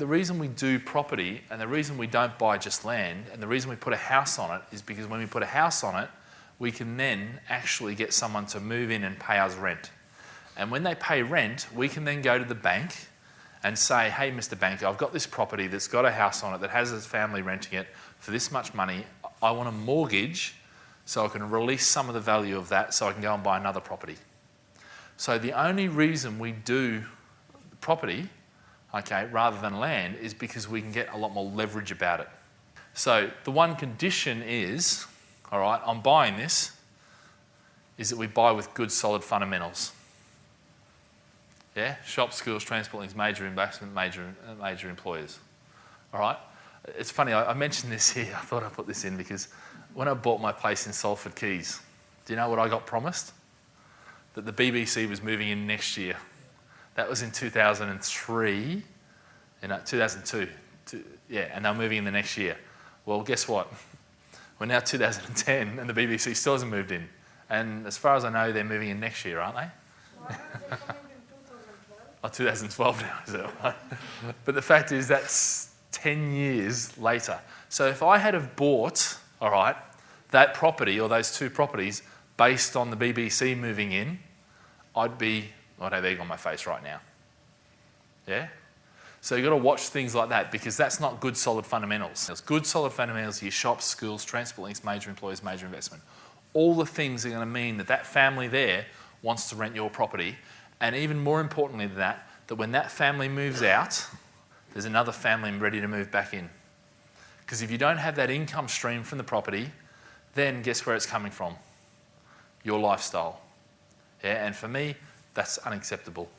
The reason we do property and the reason we don't buy just land and the reason we put a house on it is because when we put a house on it, we can then actually get someone to move in and pay us rent. And when they pay rent, we can then go to the bank and say, hey, Mr. Banker, I've got this property that's got a house on it that has a family renting it for this much money. I want a mortgage so I can release some of the value of that so I can go and buy another property. So the only reason we do property, okay, rather than land is because we can get a lot more leverage about it. So the one condition is, all right, on buying this, is that we buy with good solid fundamentals. Yeah, shops, schools, transport links, major investment, major employers. All right, it's funny, I mentioned this here, I thought I'd put this in because when I bought my place in Salford Quays, do you know what I got promised? That the BBC was moving in next year. That was in 2003, 2002, and they're moving in the next year. Well, guess what? We're now 2010 and the BBC still hasn't moved in. And as far as I know, they're moving in next year, aren't they? Why aren't they coming in 2012? Oh, 2012 now, is it? Right? But the fact is that's 10 years later. So if I had have bought, all right, that property or those two properties based on the BBC moving in, I'd have egg on my face right now. Yeah? So you've got to watch things like that because that's not good solid fundamentals. There's good solid fundamentals are your shops, schools, transport links, major employers, major investment. All the things are going to mean that that family there wants to rent your property, and even more importantly than that, that when that family moves out, there's another family ready to move back in. Because if you don't have that income stream from the property, then guess where it's coming from? Your lifestyle. Yeah, and for me, that's unacceptable.